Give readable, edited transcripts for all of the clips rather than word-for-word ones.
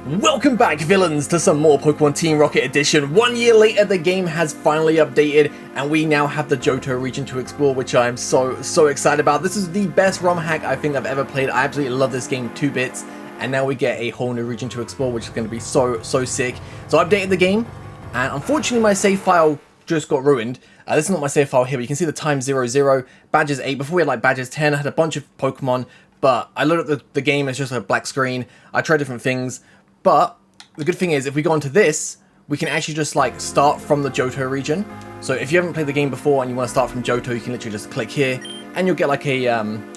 Welcome back, villains, to some more Pokemon Team Rocket Edition. 1 year later, the game has finally updated, and we now have the Johto region to explore, which I am so excited about. This is the best ROM hack I think I've ever played. I absolutely love this game, 2 bits, and now we get a whole new region to explore, which is going to be so sick. So I updated the game, and unfortunately my save file just got ruined. This is not my save file here, but you can see the time 00, badges 8. Before we had like badges 10, I had a bunch of Pokemon, but I looked at the game as just a black screen. I tried different things. But the good thing is, if we go into this, we can actually just like start from the Johto region. So if you haven't played the game before and you want to start from Johto, you can literally just click here, and you'll get like a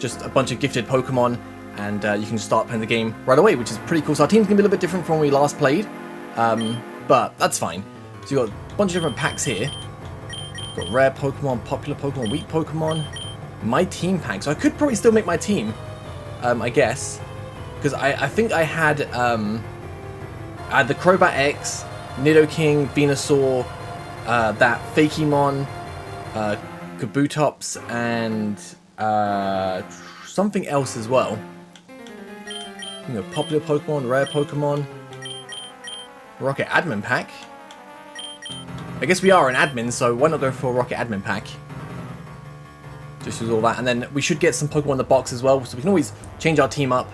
just a bunch of gifted Pokemon, and you can just start playing the game right away, which is pretty cool. So our team's gonna be a little bit different from when we last played, but that's fine. So you got a bunch of different packs here. Got rare Pokemon, popular Pokemon, weak Pokemon, my team pack. So I could probably still make my team, I guess, because I think I had the Crobat X, Nidoking, Venusaur, that Fakemon, Kabutops, and something else as well. You know, popular Pokemon, rare Pokemon, Rocket Admin Pack. I guess we are an admin, so why not go for a Rocket Admin Pack? Just use all that, and then we should get some Pokemon in the box as well, so we can always change our team up.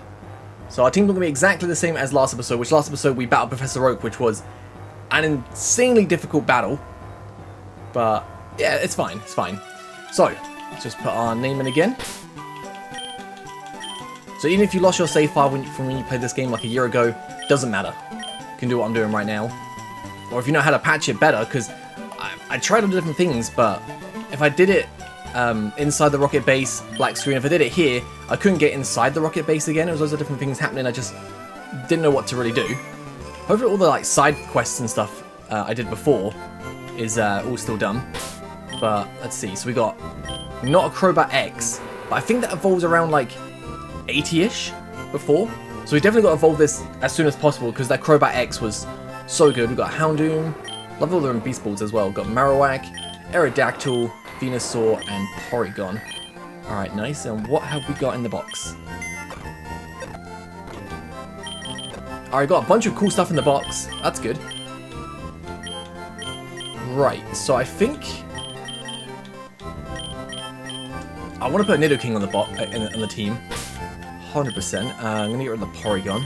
So our team's not going to be exactly the same as last episode, which last episode we battled Professor Elm, which was an insanely difficult battle. But yeah, it's fine, it's fine. So, let's just put our name in again. So even if you lost your save file from when you played this game like a year ago, doesn't matter. You can do what I'm doing right now. Or if you know how to patch it better, because I tried all the different things, but if I did it inside the rocket base, black screen. If I did it here, I couldn't get inside the rocket base again. There was loads of different things happening. I just didn't know what to really do. Hopefully all the like side quests and stuff I did before is all still done. But let's see. So we got not a Crobat X, but I think that evolves around like 80-ish before. So we definitely got to evolve this as soon as possible, because that Crobat X was so good. We got Houndoom. Love all the Beast Balls as well. Got Marowak, Aerodactyl, Venusaur, and Porygon. Alright, nice. And what have we got in the box? Alright, got a bunch of cool stuff in the box. That's good. Right, so I think I want to put Nidoking on the on the team. 100%. I'm going to get rid of the Porygon.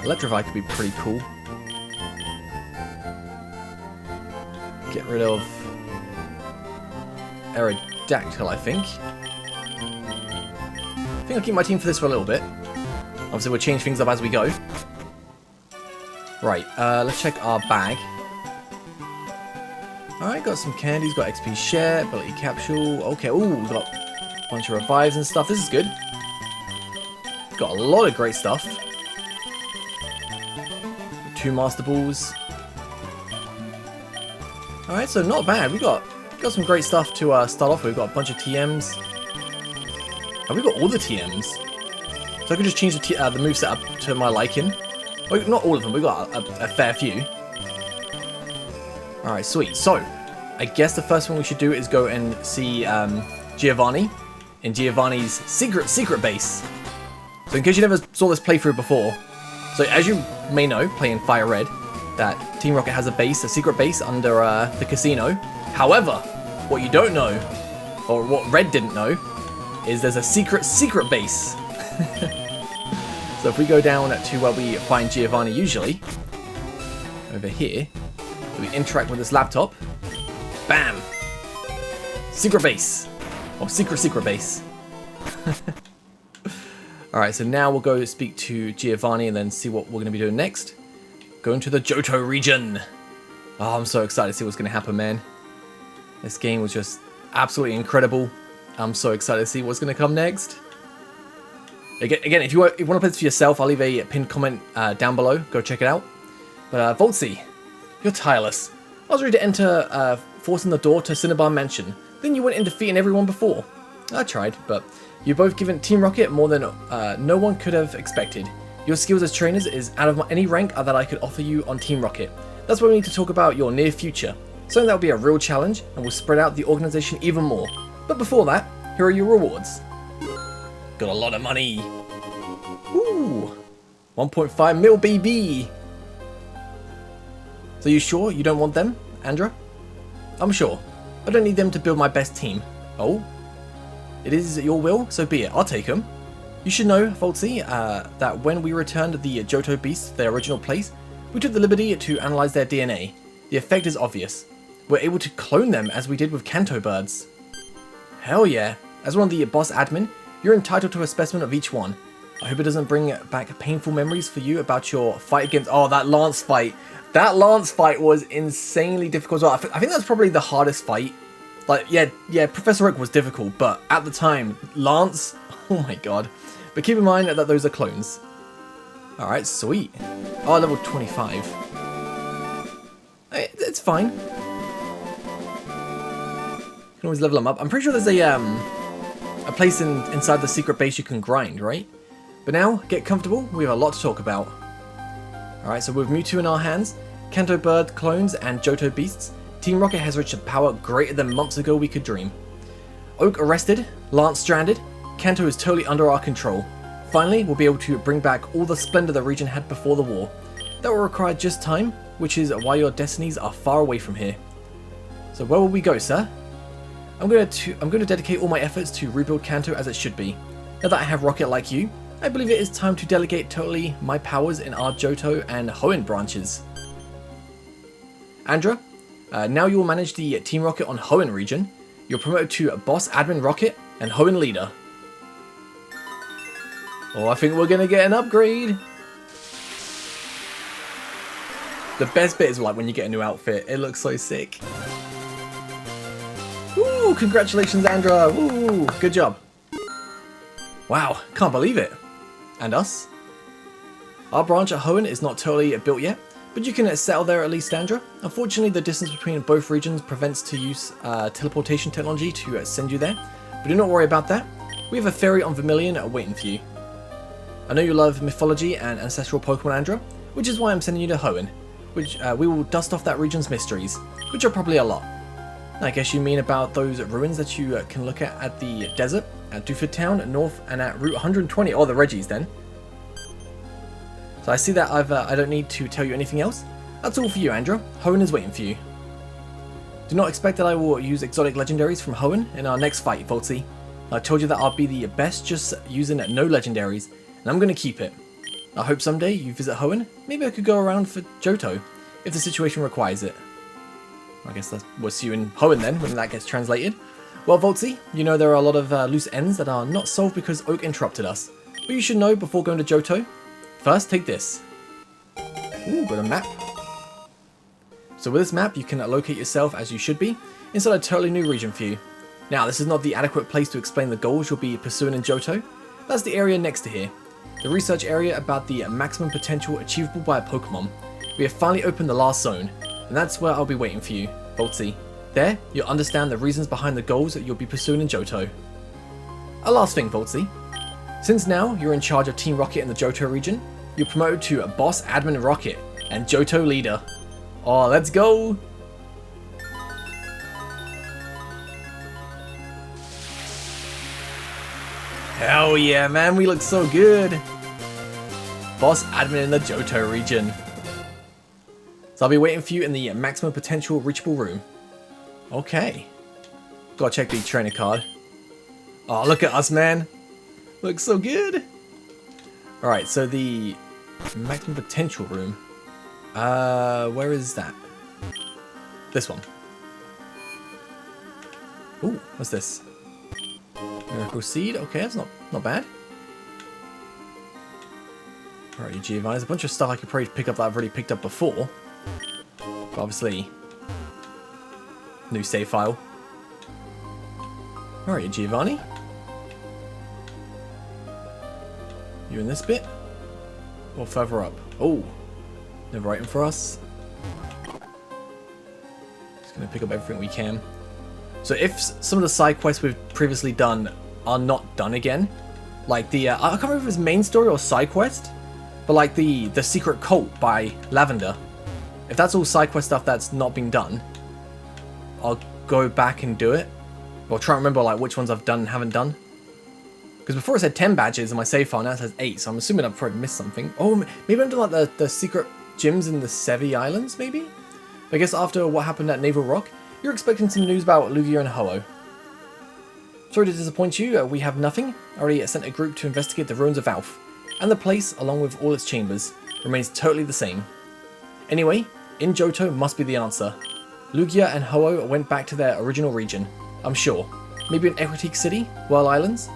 Electrify could be pretty cool. Get rid of Aerodactyl, I think. I think I'll keep my team for this for a little bit. Obviously, we'll change things up as we go. Right, let's check our bag. Alright, got some candies, got XP share, ability capsule. Okay, ooh, we got a bunch of revives and stuff. This is good. Got a lot of great stuff. 2 Master Balls. Alright, so not bad. We got some great stuff to start off with. We've got a bunch of TMs. Have we got all the TMs? So I could just change the moveset up to my liking. Well, not all of them, we've got a fair few. Alright, sweet. So, I guess the first thing we should do is go and see Giovanni in Giovanni's secret base. So in case you never saw this playthrough before, so as you may know, playing Fire Red, that Team Rocket has a base, a secret base under the casino. However, what you don't know, or what Red didn't know, is there's a secret base. So if we go down to where we find Giovanni usually, over here, we interact with this laptop, bam! Secret base! Or secret base. Alright, so now we'll go speak to Giovanni and then see what we're going to be doing next. Going to the Johto region! Oh, I'm so excited to see what's going to happen, man. This game was just absolutely incredible. I'm so excited to see what's going to come next. Again, if you want to play this for yourself, I'll leave a pinned comment down below. Go check it out. But Voltsy, you're tireless. I was ready to enter, forcing the door to Cinnabar Mansion. Then you went in defeating everyone before. I tried, but you've both given Team Rocket more than no one could have expected. Your skills as trainers is out of any rank that I could offer you on Team Rocket. That's why we need to talk about your near future. So that'll be a real challenge and will spread out the organization even more. But before that, here are your rewards. Got a lot of money. Ooh, 1.5 mil BB. So you sure you don't want them, Andra? I'm sure. I don't need them to build my best team. Oh? It is your will, so be it. I'll take them. You should know, Voltzy, that when we returned the Johto beasts to their original place, we took the liberty to analyze their DNA. The effect is obvious. We're able to clone them as we did with Kanto birds. Hell yeah. As one of the boss admin, you're entitled to a specimen of each one. I hope it doesn't bring back painful memories for you about your fight against... Oh, that Lance fight. That Lance fight was insanely difficult as well. I think that's probably the hardest fight. Like, yeah, Professor Oak was difficult, but at the time, Lance... Oh my god. But keep in mind that those are clones. Alright, sweet. Oh, level 25. It's fine. You can always level them up. I'm pretty sure there's a place inside the secret base you can grind, right? But now, get comfortable. We have a lot to talk about. Alright, so with Mewtwo in our hands, Kanto Bird clones and Johto beasts, Team Rocket has reached a power greater than months ago we could dream. Oak arrested, Lance stranded, Kanto is totally under our control. Finally, we'll be able to bring back all the splendor the region had before the war. That will require just time, which is why your destinies are far away from here. So where will we go, sir? I'm going to dedicate all my efforts to rebuild Kanto as it should be. Now that I have Rocket like you, I believe it is time to delegate totally my powers in our Johto and Hoenn branches. Andra, now you will manage the Team Rocket on Hoenn region. You're promoted to Boss Admin Rocket and Hoenn Leader. Oh, I think we're going to get an upgrade. The best bit is like when you get a new outfit. It looks so sick. Woo! Congratulations, Andra. Woo! Good job. Wow, can't believe it. And us? Our branch at Hoenn is not totally built yet, but you can settle there at least, Andra. Unfortunately, the distance between both regions prevents to use teleportation technology to send you there, but do not worry about that. We have a ferry on Vermilion waiting for you. I know you love mythology and ancestral Pokemon, Andra, which is why I'm sending you to Hoenn, which we will dust off that region's mysteries, which are probably a lot. I guess you mean about those ruins that you can look at the desert, at Duford Town, North, and at Route 120. Oh, the Reggies then. So I see that I don't need to tell you anything else. That's all for you, Andra. Hoenn is waiting for you. Do not expect that I will use exotic legendaries from Hoenn in our next fight, Voltzy. I told you that I'll be the best just using no legendaries, and I'm going to keep it. I hope someday you visit Hoenn. Maybe I could go around for Johto, if the situation requires it. I guess we'll see you in Hoenn then, when that gets translated. Well, Voltzy, you know there are a lot of loose ends that are not solved because Oak interrupted us. But you should know before going to Johto. First, take this. Ooh, got a map. So with this map, you can locate yourself as you should be, inside a totally new region for you. Now, this is not the adequate place to explain the goals you'll be pursuing in Johto. That's the area next to here. The research area about the maximum potential achievable by a Pokemon. We have finally opened the last zone, and that's where I'll be waiting for you, Voltzy. There, you'll understand the reasons behind the goals that you'll be pursuing in Johto. A last thing, Voltzy. Since now you're in charge of Team Rocket in the Johto region, you're promoted to Boss Admin Rocket and Johto Leader. Oh, let's go! Hell yeah, man, we look so good! Boss Admin in the Johto region. So I'll be waiting for you in the maximum potential reachable room. Okay. Gotta check the trainer card. Oh, look at us, man. Looks so good. Alright, so the maximum potential room. Where is that? This one. Ooh, what's this? Miracle Seed. Okay, that's not bad. Alright, Giovanni. There's a bunch of stuff I could probably pick up that I've already picked up before. But obviously, new save file. Alright, Giovanni. You in this bit? Or further up? Oh, never writing for us. Just gonna pick up everything we can. So if some of the side quests we've previously done are not done again, like the I can't remember if it was main story or side quest, but like the secret cult by Lavender. If that's all side quest stuff that's not been done, I'll go back and do it. I'll try and remember like which ones I've done and haven't done. Because before it said 10 badges in my save file, now it says 8, so I'm assuming I've probably missed something. Oh, maybe I've done like the secret gyms in the Sevi Islands, maybe? I guess after what happened at Naval Rock, you're expecting some news about Lugia and Ho-Oh. Sorry to disappoint you, we have nothing. I already sent a group to investigate the ruins of Alf, and the place, along with all its chambers, remains totally the same. Anyway, in Johto must be the answer. Lugia and Ho-Oh went back to their original region, I'm sure. Maybe in Equitique City, Whirl Islands?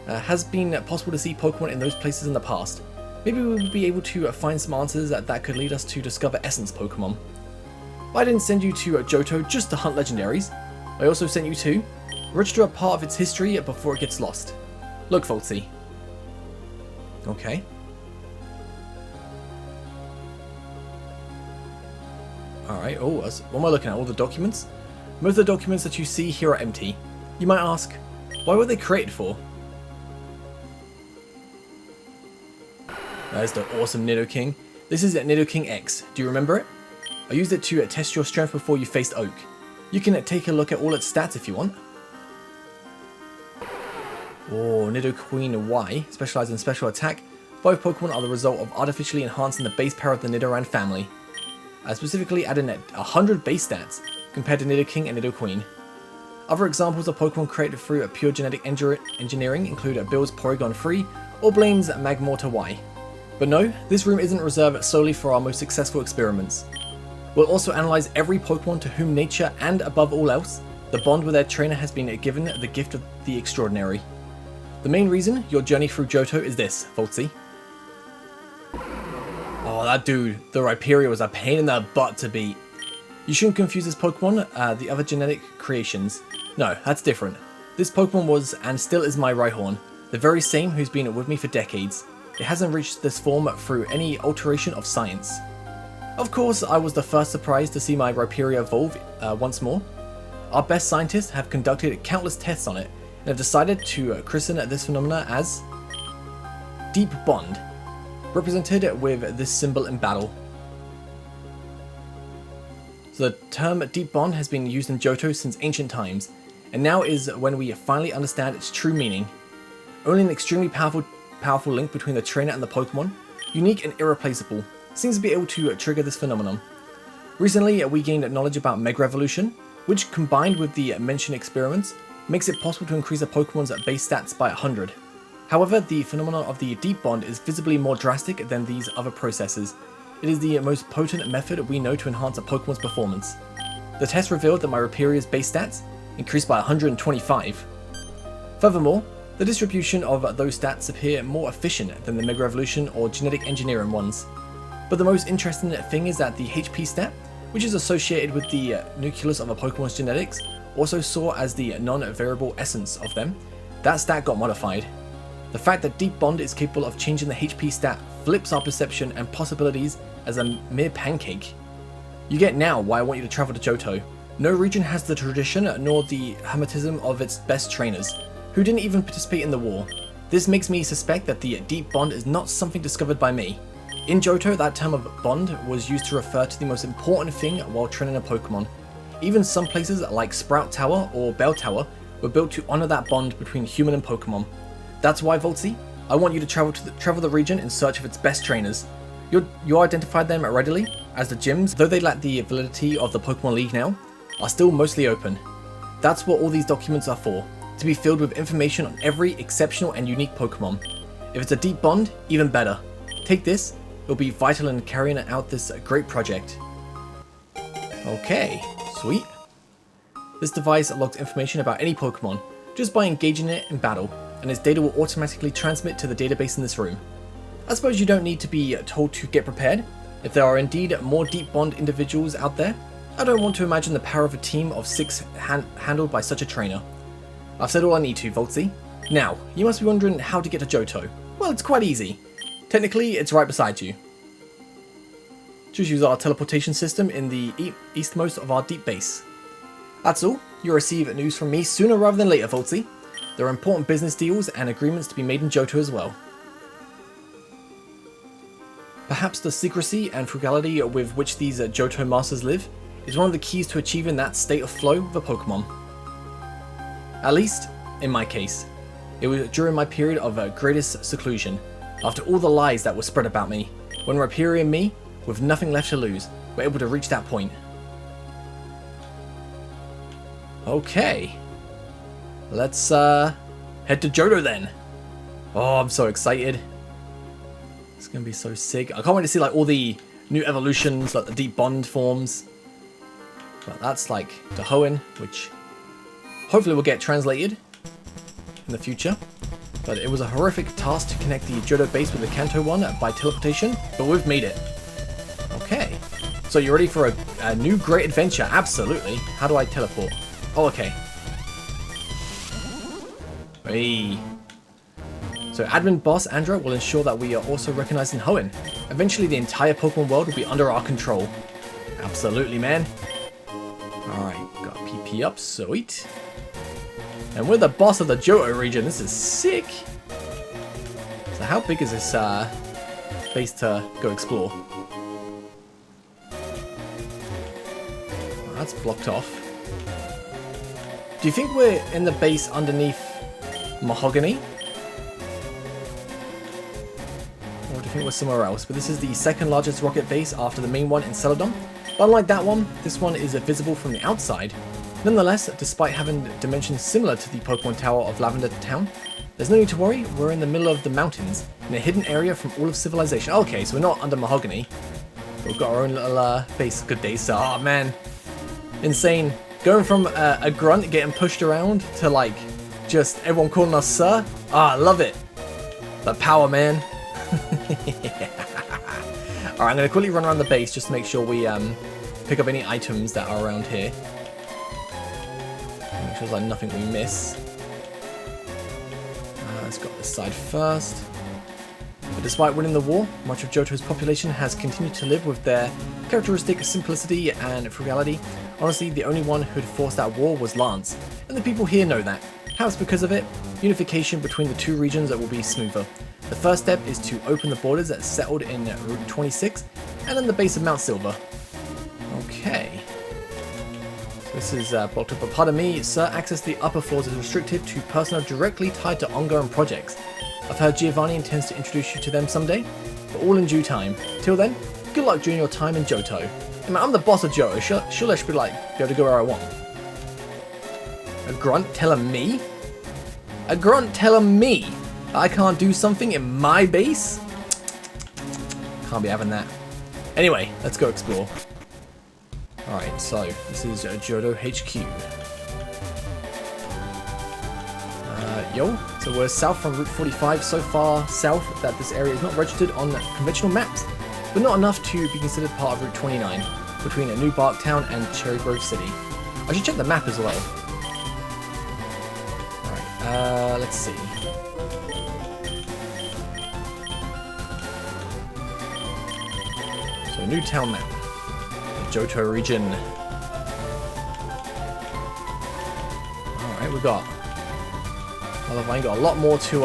Has been possible to see Pokemon in those places in the past. Maybe we would be able to find some answers that could lead us to discover Essence Pokemon. I didn't send you to Johto just to hunt legendaries. I also sent you to register a part of its history before it gets lost. Look, Voltsy. Okay. Alright, oh, what am I looking at? All the documents? Most of the documents that you see here are empty. You might ask, why were they created for? There's the awesome Nidoking. This is Nidoking X. Do you remember it? I used it to test your strength before you faced Oak. You can take a look at all its stats if you want. Oh, Nidoqueen Y, specialized in special attack. Both Pokemon are the result of artificially enhancing the base power of the Nidoran family. I specifically added 100 base stats compared to Nidoking and Nidoqueen. Other examples of Pokemon created through pure genetic engineering include Bill's Porygon 3 or Blaine's Magmortar Y. But no, this room isn't reserved solely for our most successful experiments. We'll also analyze every Pokemon to whom nature and above all else, the bond with their trainer has been given the gift of the extraordinary. The main reason your journey through Johto is this, Voltsy. Oh, that dude, the Rhyperior was a pain in the butt to beat. You shouldn't confuse this Pokemon, the other genetic creations. No, that's different. This Pokemon was and still is my Rhyhorn, the very same who's been with me for decades. It hasn't reached this form through any alteration of science. Of course, I was the first surprised to see my Rhyperior evolve once more. Our best scientists have conducted countless tests on it and have decided to christen this phenomena as Deep Bond, represented with this symbol in battle. So the term Deep Bond has been used in Johto since ancient times, and now is when we finally understand its true meaning. Only an extremely powerful link between the trainer and the Pokemon, unique and irreplaceable, seems to be able to trigger this phenomenon. Recently, we gained knowledge about Mega Evolution, which combined with the mentioned experiments, makes it possible to increase a Pokemon's base stats by 100. However, the phenomenon of the Deep Bond is visibly more drastic than these other processes. It is the most potent method we know to enhance a Pokemon's performance. The test revealed that my Rhyperior's base stats increased by 125. Furthermore, the distribution of those stats appear more efficient than the Mega Evolution or genetic engineering ones. But the most interesting thing is that the HP stat, which is associated with the nucleus of a Pokemon's genetics, also saw as the non-variable essence of them, that stat got modified. The fact that Deep Bond is capable of changing the HP stat flips our perception and possibilities as a mere pancake. You get now why I want you to travel to Johto. No region has the tradition nor the hermetism of its best trainers, who didn't even participate in the war. This makes me suspect that the Deep Bond is not something discovered by me. In Johto, that term of bond was used to refer to the most important thing while training a Pokemon. Even some places like Sprout Tower or Bell Tower were built to honor that bond between human and Pokemon. That's why, Voltsy, I want you to travel the region in search of its best trainers. You identified them readily, as the gyms, though they lack the validity of the Pokemon League now, are still mostly open. That's what all these documents are for, to be filled with information on every exceptional and unique Pokemon. If it's a Deep Bond, even better. Take this, it'll be vital in carrying out this great project. Okay, sweet. This device unlocks information about any Pokemon, just by engaging it in battle, and its data will automatically transmit to the database in this room. I suppose you don't need to be told to get prepared. If there are indeed more Deep Bond individuals out there, I don't want to imagine the power of a team of 6 handled by such a trainer. I've said all I need to, Voltsy. Now, you must be wondering how to get to Johto. Well, it's quite easy. Technically, it's right beside you. Just use our teleportation system in the eastmost of our deep base. That's all. You'll receive news from me sooner rather than later, Voltsy. There are important business deals and agreements to be made in Johto as well. Perhaps the secrecy and frugality with which these Johto masters live is one of the keys to achieving that state of flow with a Pokemon. At least, in my case, it was during my period of greatest seclusion, after all the lies that were spread about me, when Rhyperior and me, with nothing left to lose, were able to reach that point. Okay. Let's head to Johto then. Oh, I'm so excited. It's gonna be so sick. I can't wait to see like all the new evolutions, like the Deep Bond forms. But that's like the Hoenn, which hopefully will get translated in the future. But it was a horrific task to connect the Johto base with the Kanto one by teleportation, but we've made it. Okay. So you ready for a new great adventure? Absolutely. How do I teleport? Oh, okay. Hey. So admin boss Andra will ensure that we are also recognizing Hoenn. Eventually the entire Pokemon world will be under our control. Absolutely, man. Alright, got PP up, sweet. And we're the boss of the Johto region. This is sick. So how big is this base to go explore? Oh, that's blocked off. Do you think we're in the base underneath Mahogany? Or do you think we're somewhere else? But this is the second largest rocket base after the main one in Celadon. But unlike that one, this one is visible from the outside. Nonetheless, despite having dimensions similar to the Pokemon Tower of Lavender Town, there's no need to worry, we're in the middle of the mountains, in a hidden area from all of civilization. Okay, so we're not under Mahogany. We've got our own little base. Good day, sir. Oh man, insane. Going from a grunt getting pushed around to like just everyone calling us sir. Ah, I love it. The power, man. Alright, I'm going to quickly run around the base just to make sure we pick up any items that are around here. Make sure there's like nothing we miss. Let's go this side first. But despite winning the war, much of Johto's population has continued to live with their characteristic simplicity and frugality. Honestly, the only one who'd forced that war was Lance, and the people here know that. Perhaps because of it, unification between the two regions will be smoother. The first step is to open the borders that settled in Route 26, and then the base of Mount Silver. Okay. So this is blocked up, but pardon me, sir, access to the upper floors is restricted to personnel directly tied to ongoing projects. I've heard Giovanni intends to introduce you to them someday, but all in due time. Till then, good luck during your time in Johto. I mean, I'm the boss of Johto, surely I should be like, be able to go where I want. A grunt telling me? A grunt telling me I can't do something in my base? Can't be having that. Anyway, let's go explore. Alright, so this is Johto HQ. Yo, so we're south from Route 45, so far south that this area is not registered on conventional maps, but not enough to be considered part of Route 29, between New Barktown and Cherry Grove City. I should check the map as well. Alright, let's see. So, new town map. The Johto region. Alright, we got... I've got a lot more to,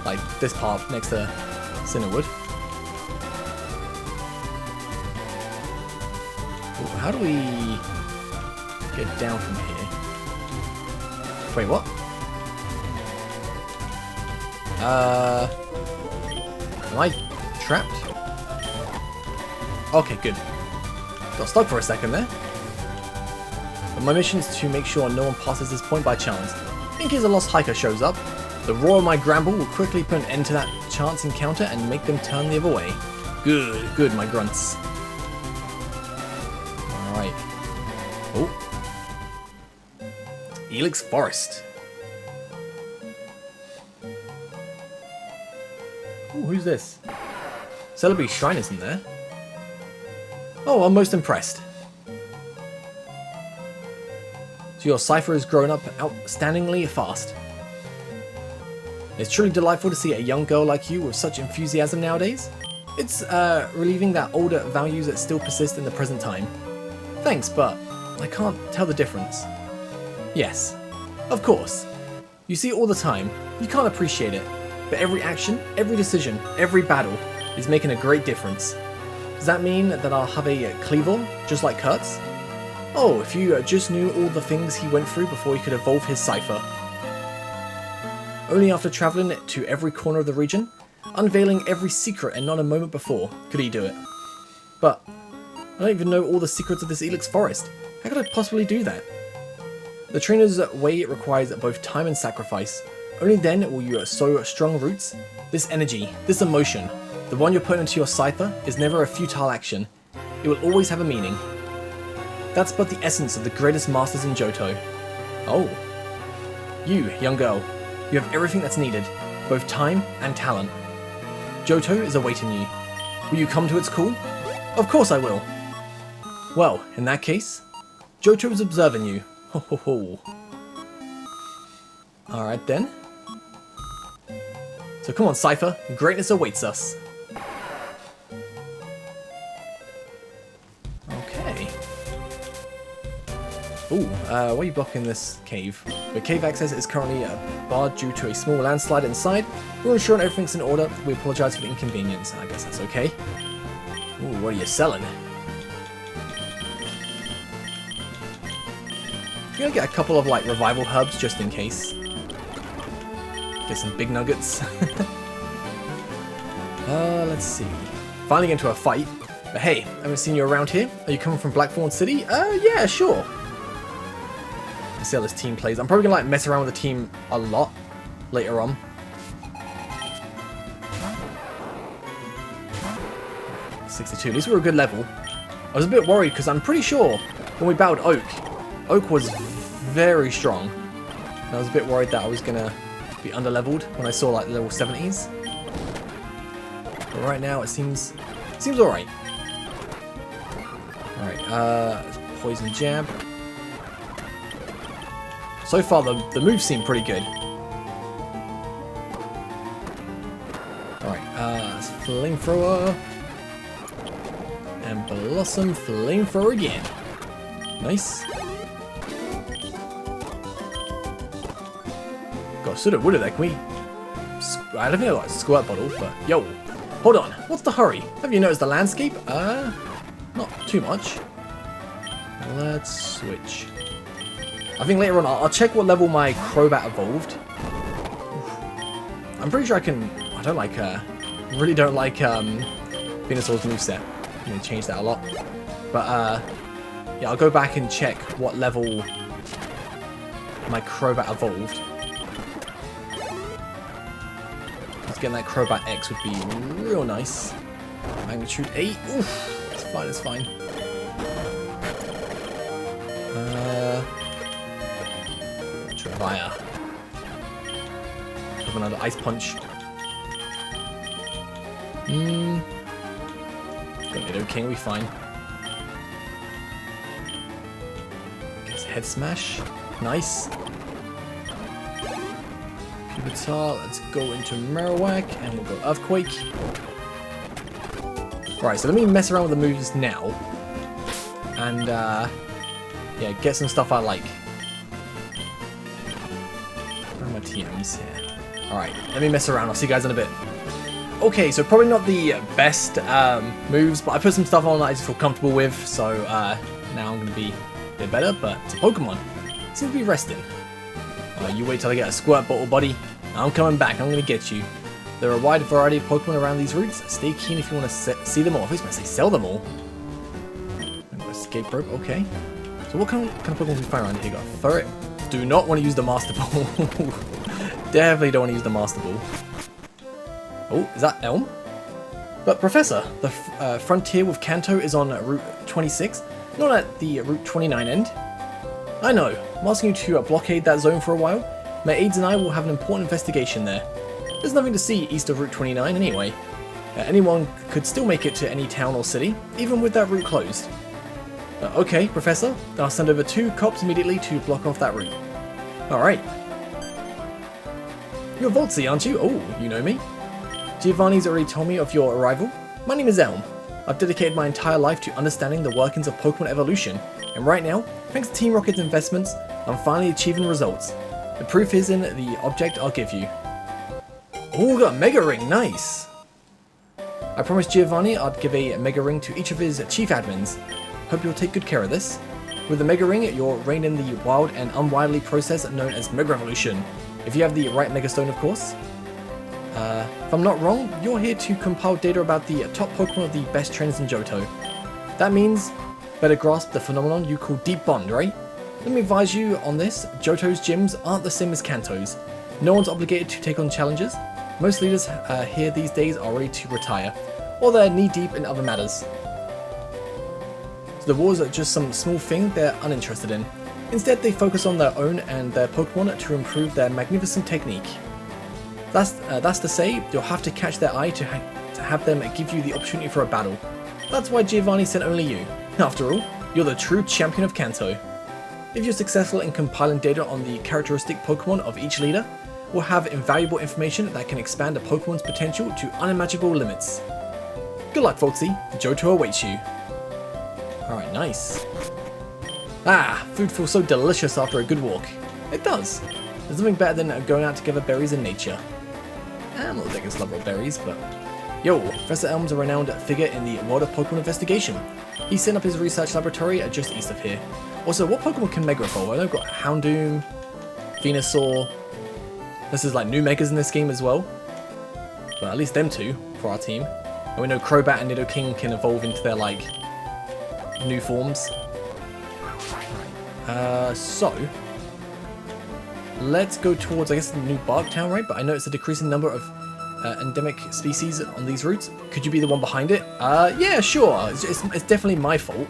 like this part next to Cinderwood. Ooh, how do we get down from here? Wait, what? Am I trapped? Okay, good. Got stuck for a second there. But my mission is to make sure no one passes this point by chance. In case a lost hiker shows up, the roar of my Gramble will quickly put an end to that chance encounter and make them turn the other way. Good, good, my grunts. Alright. Oh. Elix Forest. Oh, who's this? Celebi Shrine isn't there. Oh, I'm most impressed. So your cipher has grown up outstandingly fast. It's truly delightful to see a young girl like you with such enthusiasm nowadays. It's relieving that older values that still persist in the present time. Thanks, but I can't tell the difference. Yes, of course. You see it all the time. You can't appreciate it. But every action, every decision, every battle is making a great difference. Does that mean that I'll have a Cleavor, just like Kurt's? Oh, if you just knew all the things he went through before he could evolve his Cypher. Only after travelling to every corner of the region, unveiling every secret and not a moment before, could he do it. But I don't even know all the secrets of this Elix Forest. How could I possibly do that? The trainer's way requires both time and sacrifice. Only then will you sow strong roots. This energy, this emotion, the one you're putting into your Cypher, is never a futile action. It will always have a meaning. That's but the essence of the greatest masters in Johto. Oh. You, young girl, you have everything that's needed, both time and talent. Johto is awaiting you. Will you come to its call? Of course I will. Well, in that case, Johto is observing you. Ho ho ho. Alright then. So come on, Cypher, greatness awaits us. Okay. Ooh, why are you blocking this cave? The cave access is currently barred due to a small landslide inside. We're ensuring everything's in order. We apologise for the inconvenience. I guess that's okay. Ooh, what are you selling? I'm gonna get a couple of like revival herbs just in case. Get some big nuggets. Let's see. Finally get into a fight. But hey, I haven't seen you around here. Are you coming from Blackthorn City? Yeah, sure. Let's see how this team plays. I'm probably gonna like mess around with the team a lot later on. .62. At least we're a good level. I was a bit worried because I'm pretty sure when we battled Oak, Oak was very strong. And I was a bit worried that I was gonna be underleveled when I saw like level 70s. But right now it seems alright. Alright, poison jab. So far the moves seem pretty good. Alright, flamethrower. And Blossom flamethrower again. Nice. God, shoulda, woulda, that. Can we... I don't think I got a squirt bottle, but yo. Hold on, what's the hurry? Have you noticed the landscape? Not too much. Let's switch. I think later on I'll check what level my Crobat evolved. I'm pretty sure I can... I don't like... really don't like Venusaur's moveset. I'm going to change that a lot. But yeah, I'll go back and check what level my Crobat evolved. Just getting that Crobat X would be real nice. Magnitude 8. Oof. It's fine, it's fine. Travaya. Have another Ice Punch. Tornado King will be fine. Guess Head Smash. Nice. Pupitar, let's go into Marowak and we'll go Earthquake. Right, so let me mess around with the moves now. And yeah, get some stuff I like. Where are my TMs here? Alright, let me mess around. I'll see you guys in a bit. Okay, so probably not the best moves, but I put some stuff on that I just feel comfortable with, so now I'm going to be a bit better, but it's a Pokemon. It seems to be resting. You wait till I get a Squirt Bottle, buddy. I'm coming back, I'm going to get you. There are a wide variety of Pokemon around these routes. Stay keen if you want to see them all. I was going to say sell them all. Escape Rope, okay. So what kind of Pokemon do we find around here? You got Ferret. Do not want to use the Master Ball. Definitely don't want to use the Master Ball. Oh, is that Elm? But Professor, the frontier with Kanto is on Route 26, not at the Route 29 end. I know, I'm asking you to blockade that zone for a while. My aides and I will have an important investigation there. There's nothing to see east of Route 29 anyway. Anyone could still make it to any town or city, even with that route closed. Okay, Professor, I'll send over 2 cops immediately to block off that route. Alright. You're Voltzy, aren't you? Oh, you know me. Giovanni's already told me of your arrival. My name is Elm. I've dedicated my entire life to understanding the workings of Pokemon evolution, and right now, thanks to Team Rocket's investments, I'm finally achieving results. The proof is in the object I'll give you. Oh, we got a Mega Ring, nice! I promised Giovanni I'd give a Mega Ring to each of his chief admins. Hope you'll take good care of this. With the Mega Ring, you'll rein in the wild and unwildly process known as Mega Revolution. If you have the right Mega Stone, of course. If I'm not wrong, you're here to compile data about the top Pokemon of the best trainers in Johto. That means better grasp the phenomenon you call Deep Bond, right? Let me advise you on this, Johto's gyms aren't the same as Kanto's. No one's obligated to take on challenges. Most leaders here these days are ready to retire, or they're knee-deep in other matters. So the wars are just some small thing they're uninterested in. Instead, they focus on their own and their Pokemon to improve their magnificent technique. That's to say, you'll have to catch their eye to have them give you the opportunity for a battle. That's why Giovanni sent only you. After all, you're the true champion of Kanto. If you're successful in compiling data on the characteristic Pokemon of each leader, we'll have invaluable information that can expand a Pokemon's potential to unimaginable limits. Good luck, Folksy. Johto awaits you. Alright, nice. Ah, food feels so delicious after a good walk. It does. There's nothing better than going out to gather berries in nature. I'm not the biggest lover of berries, but... Yo, Professor Elm's a renowned figure in the world of Pokemon investigation. He's set up his research laboratory just east of here. Also, what Pokemon can Mega Evolve? I know I've got Houndoom, Venusaur. This is like new Megas in this game as well. But at least them two for our team. And we know Crobat and Nidoking can evolve into their like new forms. So let's go towards, I guess, the new Bark Town, right? But I know it's a decreasing number of endemic species on these routes. Could you be the one behind it? Yeah, sure. It's definitely my fault.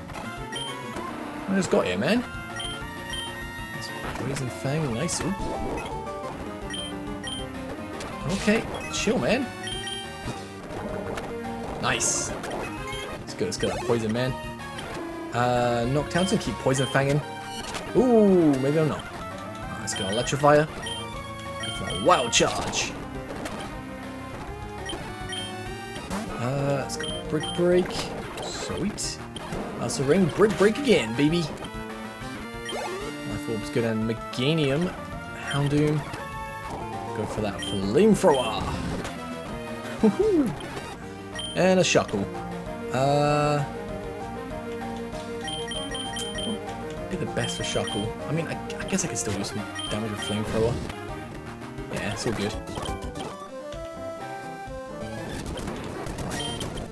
I just got here, man. Poison Fang, nice. Ooh. Okay, chill, man. Nice. Let's go that Poison Man. Noctown's can keep Poison Fanging. Ooh, maybe I'm not. Let's go Electrifier. Go for a Wild Charge. Let's go Brick Break. Sweet. Also ring Brick Break again, baby. Life Orb's good and Meganium. Houndoom. Go for that Flamethrower. Woohoo! And a Shuckle. Be the best for Shuckle. I mean, I guess I could still do some damage with Flamethrower. Yeah, it's all good.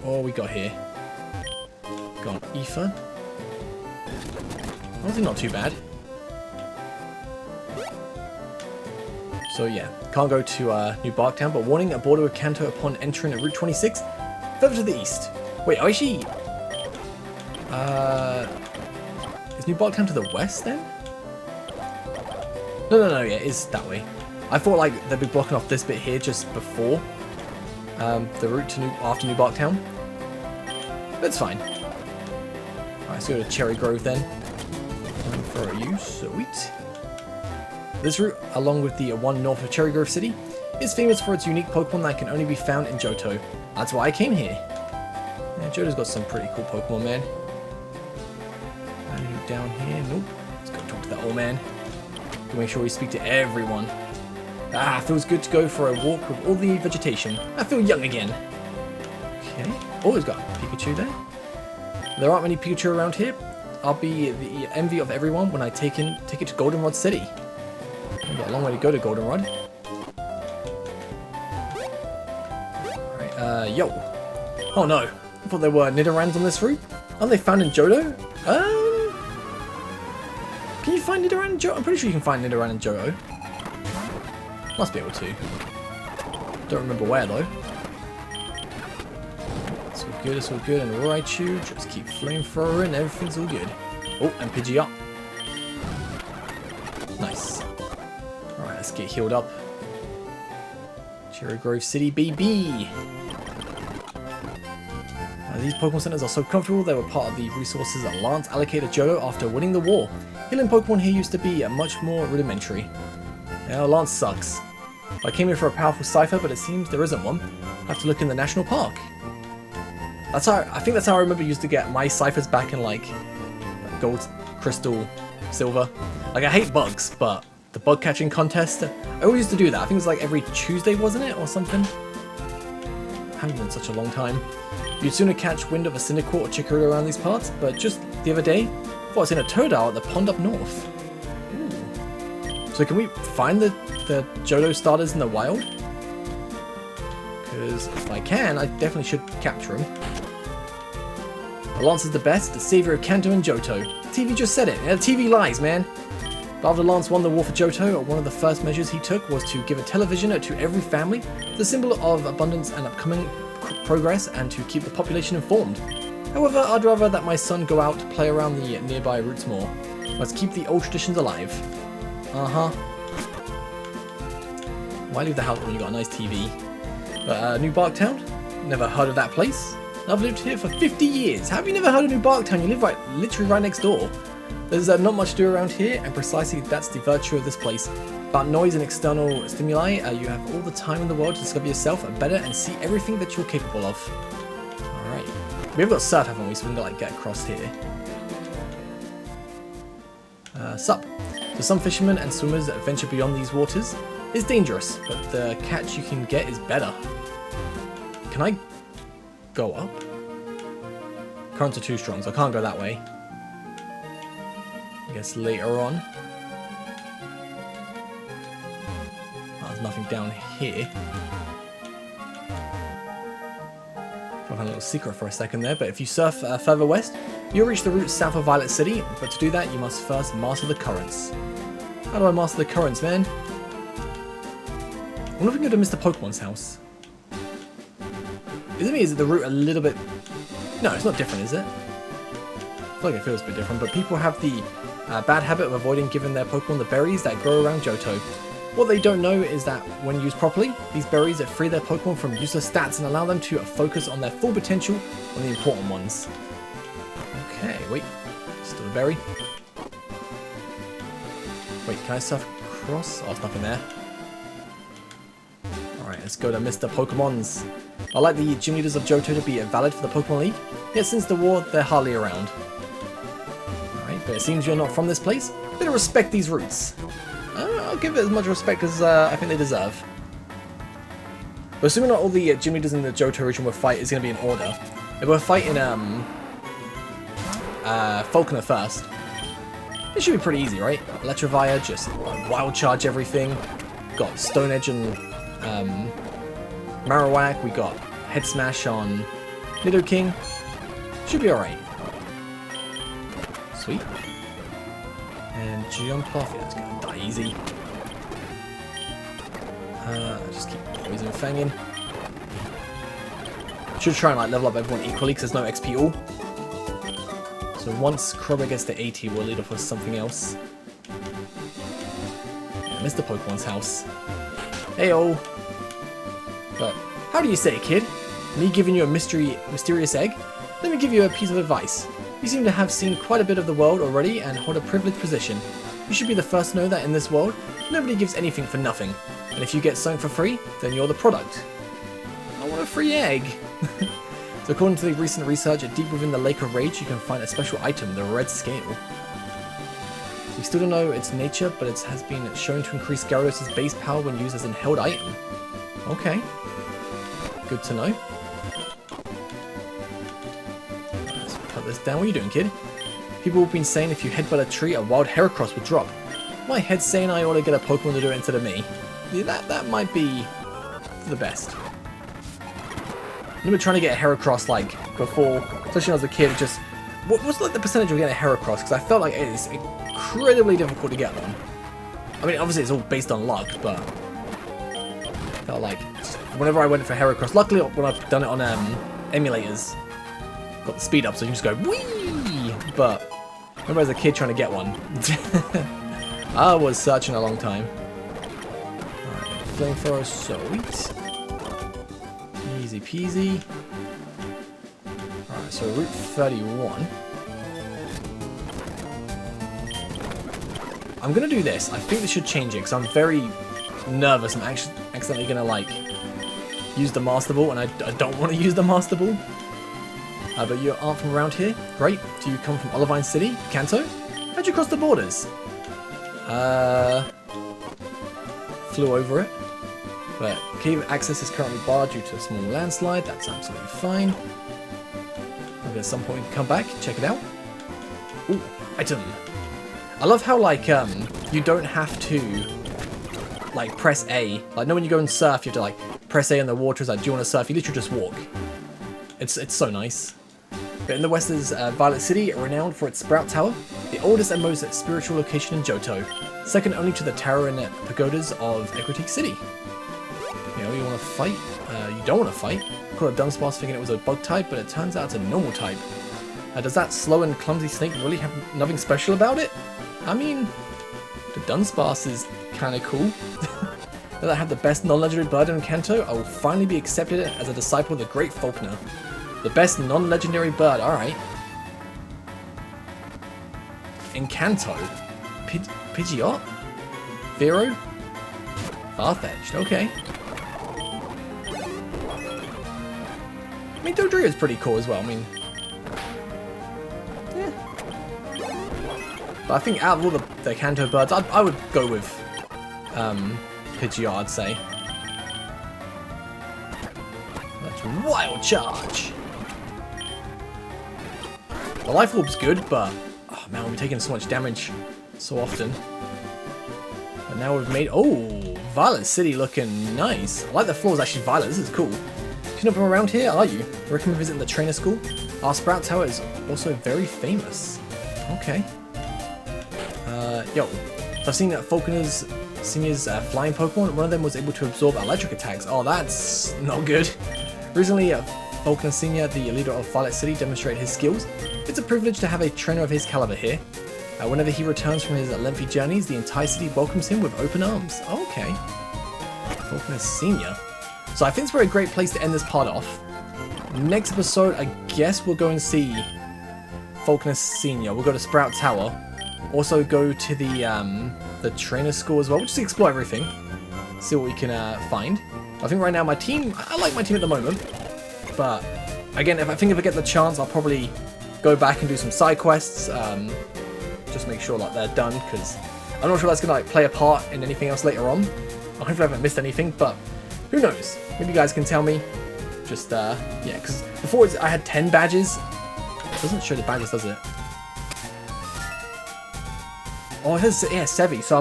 What we got here? Got Ether. Honestly, not too bad. So yeah, can't go to New Barktown, but warning, a border with Kanto upon entering Route 26, further to the east. Wait, actually, is New Barktown to the west then? No, yeah, it is that way. I thought like they'd be blocking off this bit here just before the route to after New Barktown. That's fine. Alright, let's go to Cherry Grove then. For you, sweet. This route, along with the one north of Cherry Grove City, is famous for its unique Pokemon that can only be found in Johto. That's why I came here. Yeah, Johto's got some pretty cool Pokemon, man. Are down here? Nope. Let's go talk to that old man. Go make sure we speak to everyone. Ah, feels good to go for a walk with all the vegetation. I feel young again. Okay. Oh, he's got a Pikachu there. There aren't many Pikachu around here. I'll be the envy of everyone when I take it to Goldenrod City. We've got a long way to go to Goldenrod. Alright, yo. Oh no. I thought there were Nidorans on this route. Aren't they found in Johto? Can you find Nidoran in Johto? I'm pretty sure you can find Nidoran in Johto. Must be able to. Don't remember where though. It's all good, it's all good. And Raichu, just keep flamethrowing, everything's all good. Oh, and Pidgeot. Nice. Alright, let's get healed up. Cherry Grove City, baby! These Pokemon Centers are so comfortable, they were part of the resources that Lance allocated Johto after winning the war. Healing Pokemon here used to be much more rudimentary. Now, Lance sucks. I came here for a powerful Cypher, but it seems there isn't one. I have to look in the National Park. That's how I think that's how I remember used to get my Cyphers back in like Gold, Crystal, Silver. Like I hate bugs, but the bug catching contest, I always used to do that. I think it was like every Tuesday, wasn't it, or something? haven't in such a long time. You'd sooner catch wind of a Cynicord or Chikorita around these parts, but just the other day, I thought I seen a Totodile at the pond up north. Ooh. So can we find the Johto starters in the wild? Because if I can, I definitely should capture him. The Lance is the best, the savior of Kanto and Johto. The TV just said it, and the TV lies, man. But after Lance won the war for Johto, one of the first measures he took was to give a television to every family, the symbol of abundance and upcoming progress, and to keep the population informed. However, I'd rather that my son go out to play around the nearby routes more. Let's keep the old traditions alive. Uh-huh. Why leave the house when you got a nice TV? But New Barktown? Never heard of that place. I've lived here for 50 years. How have you never heard of New Barktown? You live literally right next door. There's not much to do around here, and precisely that's the virtue of this place. About noise and external stimuli, you have all the time in the world to discover yourself better and see everything that you're capable of. Alright. We've got surf, haven't we? So we can get across here. Sup. So some fishermen and swimmers that venture beyond these waters is dangerous, but the catch you can get is better. Can I go up? Currents are too strong, so I can't go that way. I guess later on. Oh, there's nothing down here. I had a little secret for a second there, but if you surf further west, you'll reach the route south of Violet City, but to do that you must first master the currents. How do I master the currents, man? I wonder if we can go to Mr. Pokemon's house. Is the route a little bit... No, it's not different, is it? I feel like it feels a bit different, but people have the bad habit of avoiding giving their Pokemon the berries that grow around Johto. What they don't know is that when used properly, these berries free their Pokemon from useless stats and allow them to focus on their full potential on the important ones. Okay, wait. Still a berry. Wait, can I surf across? Oh, there's nothing there. Alright, let's go to Mr. Pokemon's. I like the gym leaders of Johto to be valid for the Pokemon League, yet since the war, they're hardly around. Alright, but it seems you're not from this place. Better respect these roots. I'll give it as much respect as I think they deserve. But assuming not all the gym leaders in the Johto region will fight is going to be in order. If we're fighting Falconer first, it should be pretty easy, right? Electrovire, just wild charge everything. Got Stone Edge and Marowak. We got Head Smash on Nidoking. Should be alright. Sweet. And jump off. Yeah, it's gonna die easy. Just keep poison fanging. Should try and level up everyone equally because there's no XP all. So once Crobat gets to 80, we'll lead off with something else. Yeah, Mr. Pokemon's house. Heyo. But how do you say, kid? Me giving you a mysterious egg? Let me give you a piece of advice. You seem to have seen quite a bit of the world already and hold a privileged position. You should be the first to know that in this world, nobody gives anything for nothing. And if you get something for free, then you're the product. I want a free egg! So according to the recent research, deep within the Lake of Rage, you can find a special item, the Red Scale. We still don't know its nature, but it has been shown to increase Gyarados' base power when used as an held item. Okay. Good to know. Let's put this down. What are you doing, kid? People have been saying if you headbutt a tree, a wild Heracross would drop. My head's saying I ought to get a Pokemon to do it instead of me. Yeah, that might be for the best. I remember trying to get a Heracross before, especially when I was a kid. Just what's the percentage of getting a Heracross? Because I felt like it is incredibly difficult to get one. I mean, obviously it's all based on luck, but I felt like whenever I went for Heracross, luckily when I've done it on emulators, got the speed up, so you can just go whee. But I remember as a kid trying to get one. I was searching a long time. Alright, flamethrower, sweet. Easy peasy. Alright, so Route 31. I'm gonna do this. I think this should change it because I'm very nervous. I'm actually accidentally gonna use the Master Ball, and I don't want to use the Master Ball. But you aren't from around here? Great. Do you come from Olivine City? Kanto? How'd you cross the borders? Flew over it. But cave access is currently barred due to a small landslide. That's absolutely fine. Maybe at some point we can come back, check it out. Ooh, item. I love how, like, you don't have to, like, press A. Like, no, when you go and surf, you have to, like, press A in the water. It's like, do you want to surf? You literally just walk. It's so nice. But in the west is Violet City, renowned for its Sprout Tower, the oldest and most spiritual location in Johto, second only to the tower and pagodas of Equity City. You know, you want to fight? You don't want to fight. I caught a Dunsparce thinking it was a bug type, but it turns out it's a normal type. Does that slow and clumsy snake really have nothing special about it? I mean, the Dunsparce is kind of cool. Does that have the best non-legendary bird in Kanto? I will finally be accepted as a disciple of the Great Falconer. The best non-legendary bird, alright. Encanto. Pidgeot? Vero? Farfetch'd, okay. I mean, Dodrio is pretty cool as well, I mean... Yeah. But I think out of all the Kanto birds, I would go with Pidgeot, I'd say. That's Wild Charge! The Life Orb's good, but... Oh man, we'll be taking so much damage so often. But now we've made... Oh! Violet City looking nice. I like the floors actually violet, this is cool. You're not from around here, are you? I recommend visiting the trainer school. Our Sprout Tower is also very famous. Okay. Yo. So I've seen that Falconer's Senior's flying Pokemon. One of them was able to absorb electric attacks. Oh, that's not good. Recently, Falconer Senior, the leader of Violet City, demonstrated his skills. It's a privilege to have a trainer of his caliber here. Whenever he returns from his lengthy journeys, the entire city welcomes him with open arms. Okay. Falconer Senior. So I think it's a very great place to end this part off. Next episode, I guess we'll go and see Falconer Senior. We'll go to Sprout Tower. Also go to the trainer school as well. We'll just explore everything. See what we can find. I think right now my team, I like my team at the moment. But again, if I get the chance, I'll probably go back and do some side quests. Just make sure that they're done, because I'm not sure that's going to play a part in anything else later on. Hopefully I haven't missed anything, but who knows? Maybe you guys can tell me. Just, yeah, because before I had 10 badges. It doesn't show the badges, does it? Oh, it has, yeah, Sevi. So I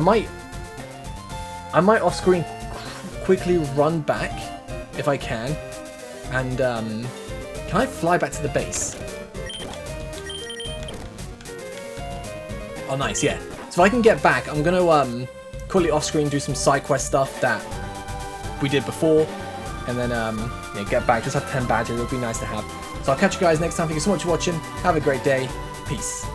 might off-screen quickly run back, if I can. And, can I fly back to the base? Oh, nice, yeah. So if I can get back, I'm gonna, quickly off-screen do some side quest stuff that we did before. And then, yeah, get back. Just have 10 badges. It would be nice to have. So I'll catch you guys next time. Thank you so much for watching. Have a great day. Peace.